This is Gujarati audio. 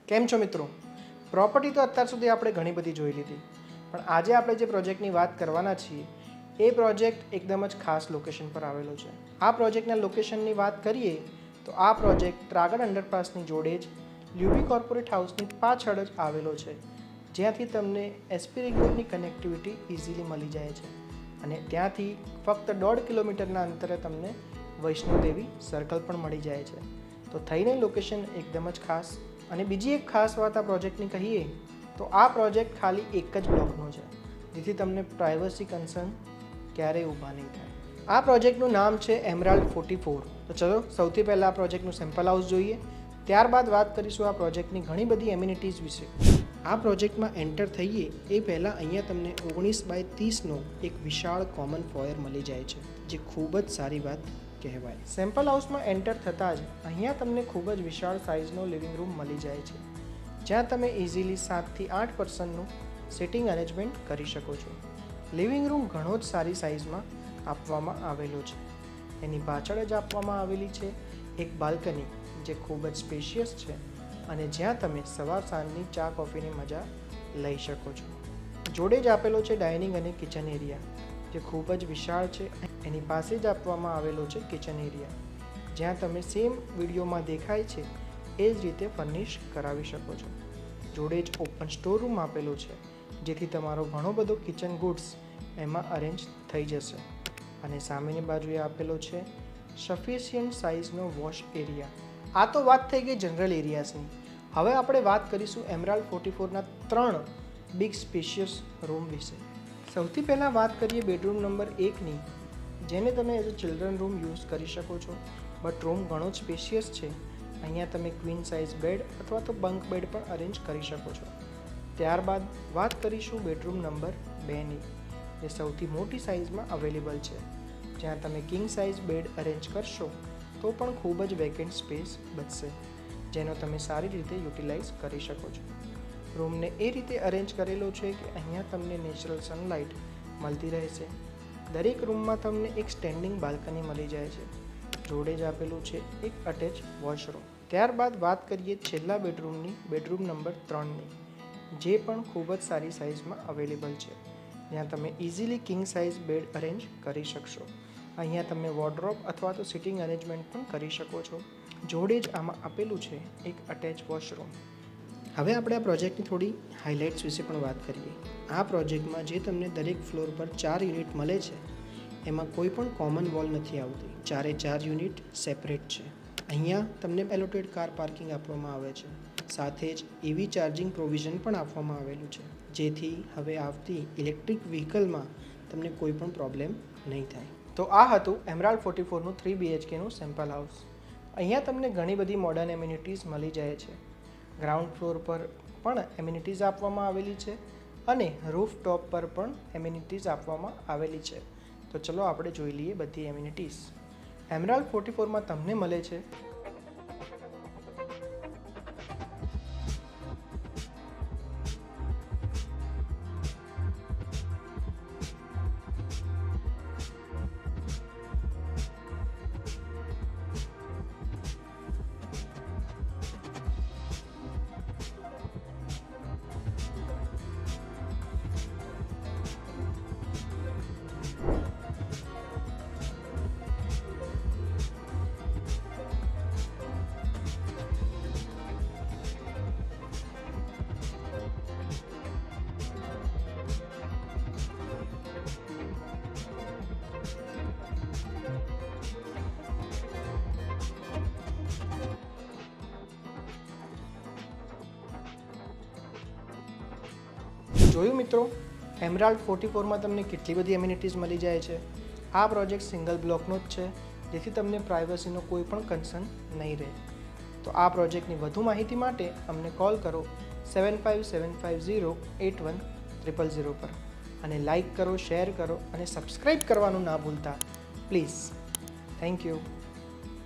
કેમ છો મિત્રો? પ્રોપર્ટી તો અત્યાર સુધી આપણે ઘણી બધી જોઈ લીધી, પણ આજે આપણે જે પ્રોજેક્ટની વાત કરવાના છીએ એ પ્રોજેક્ટ એકદમ જ ખાસ લોકેશન પર આવેલો છે. આ પ્રોજેક્ટના લોકેશનની વાત કરીએ તો આ પ્રોજેક્ટ ત્રાગડ અંડરપાસની જોડે જ લ્યુબી કોર્પોરેટ હાઉસની પાછળ જ આવેલો છે, જ્યાંથી તમને એસપી રિંગ રોડની કનેક્ટિવિટી ઇઝીલી મળી જાય છે અને ત્યાંથી ફક્ત 1.5 કિલોમીટરના અંતરે તમને વૈષ્ણોદેવી સર્કલ પણ મળી જાય છે. તો થઈને લોકેશન એકદમ જ ખાસ. અને બીજી એક ખાસ વાત આ પ્રોજેક્ટની કહીએ તો આ પ્રોજેક્ટ ખાલી એક જ બ્લોકનો છે, જેથી તમને પ્રાઇવસી કન્સર્ન ક્યારેય ઊભા નહીં થાય. આ પ્રોજેક્ટનું નામ છે એમરાલ્ડ 44. તો ચલો સૌથી પહેલાં આ પ્રોજેક્ટનું સેમ્પલ હાઉસ જોઈએ, ત્યારબાદ વાત કરીશું આ પ્રોજેક્ટની ઘણી બધી એમ્યુનિટીઝ વિશે. આ પ્રોજેક્ટમાં એન્ટર થઈએ એ પહેલાં અહીંયા તમને 19x30નો એક વિશાળ કોમન ફોયર મળી જાય છે, જે ખૂબ જ સારી વાત કહેવાય. સેમ્પલ હાઉસમાં એન્ટર થતાં જ અહીંયા તમને ખૂબ જ વિશાળ સાઇઝનો લિવિંગ રૂમ મળી જાય છે, જ્યાં તમે ઇઝીલી 7થી 8 પર્સનનું સિટિંગ અરેન્જમેન્ટ કરી શકો છો. લિવિંગ રૂમ ઘણો જ સારી સાઇઝમાં આપવામાં આવેલો છે. એની પાછળ જ આપવામાં આવેલી છે એક બાલ્કની, જે ખૂબ જ સ્પેશિયસ છે અને જ્યાં તમે સવાર સાંજની ચા કોફીની મજા લઈ શકો છો. જોડે જ આપેલો છે ડાઇનિંગ અને કિચન એરિયા, જે ખૂબ જ વિશાળ છે. એની પાસે જ આપવામાં આવેલો છે કિચન એરિયા, જ્યાં તમે સેમ વિડીયોમાં દેખાય છે એ જ રીતે ફર્નિશ કરાવી શકો છો. જોડે જ ઓપન સ્ટોર રૂમ આપેલો છે, જેથી તમારો ઘણો બધો કિચન ગુડ્સ એમાં અરેન્જ થઈ જશે. અને સામેની બાજુએ આપેલો છે સફિશિયન્ટ સાઇઝનો વોશ એરિયા. આ તો વાત થઈ ગઈ જનરલ એરિયાઝની. હવે આપણે વાત કરીશું એમરાલ્ડ 44ના 3 બિગ સ્પેશિયસ રૂમ વિશે. સૌથી પહેલાં વાત કરીએ બેડરૂમ નંબર 1ની, જેને તમે as a children room use કરી શકો છો, બટ રૂમ ઘણો જ સ્પેશિયસ છે. અહીંયા તમે ક્વીન સાઇઝ બેડ અથવા તો બંક બેડ પણ અરેન્જ કરી શકો છો. ત્યારબાદ વાત કરીશું બેડરૂમ નંબર 2ની, જે સૌથી મોટી સાઇઝમાં અવેલેબલ છે, જ્યાં તમે કિંગ સાઇઝ બેડ અરેન્જ કરશો તો પણ ખૂબ જ વેકેન્ટ સ્પેસ બચશે, જેનો તમે સારી રીતે યુટિલાઇઝ કરી શકો છો. રૂમને એ રીતે અરેન્જ કરેલો છે કે અહીંયા તમને નેચરલ સનલાઇટ મળતી રહેશે. દરેક રૂમમાં તમને એક સ્ટેન્ડિંગ બાલ્કની મળી જાય છે. જોડે જ આપેલું છે એક અટેચ વોશરૂમ. ત્યારબાદ વાત કરીએ છેલ્લા બેડરૂમની, બેડરૂમ નંબર 3ની, જે પણ ખૂબ જ સારી સાઇઝમાં અવેલેબલ છે, જ્યાં તમે easily king size bed arrange કરી શકશો. અહીંયા તમે વોર્ડરોબ અથવા તો સિટિંગ અરેન્જમેન્ટ પણ કરી શકો છો. જોડે જ આમાં આપેલું છે એક અટેચ વોશરૂમ. હવે આપણે આ પ્રોજેક્ટની થોડી હાઇલાઇટ્સ વિશે પણ વાત કરીએ. આ પ્રોજેક્ટમાં જે તમને દરેક ફ્લોર પર 4 યુનિટ મળે છે, એમાં કોઈ પણ કોમન વોલ નથી આવતી. 4 યુનિટ સેપરેટ છે. અહીંયા તમને એલોટેડ કાર પાર્કિંગ આપવામાં આવે છે. સાથે જ EV ચાર્જિંગ પ્રોવિઝન પણ આપવામાં આવેલું છે, જેથી હવે આવતી ઇલેક્ટ્રિક વ્હીકલમાં તમને કોઈ પણ પ્રોબ્લેમ નહીં થાય. તો આ હતું એમરાલ્ડ 44નું 3 BHKનું સેમ્પલ હાઉસ. અહીંયા તમને ઘણી બધી મોડર્ન એમ્યુનિટીઝ મળી જાય છે. ગ્રાઉન્ડ ફ્લોર પર પણ એમ્યુનિટીઝ આપવામાં આવેલી છે અને રૂફ ટોપ પર પણ એમ્યુનિટીઝ આપવામાં આવેલી છે. તો ચલો આપણે જોઈ લઈએ બધી એમ્યુનિટીઝ. એમરાલ્ડ 44માં તમને મળે છે જોયું મિત્રો, એમરાલ્ડ 44માં તમને કેટલી બધી એમ્યુનિટીઝ મળી જાય છે. આ પ્રોજેક્ટ સિંગલ બ્લોકનો જ છે, જેથી તમને પ્રાઇવસીનો કોઈ પણ કન્સર્ન નહીં રહે. તો આ પ્રોજેક્ટની વધુ માહિતી માટે અમને કોલ કરો 7575081000 પર અને લાઇક કરો, શેર કરો અને સબસ્ક્રાઈબ કરવાનું ના ભૂલતા પ્લીઝ. Thank you.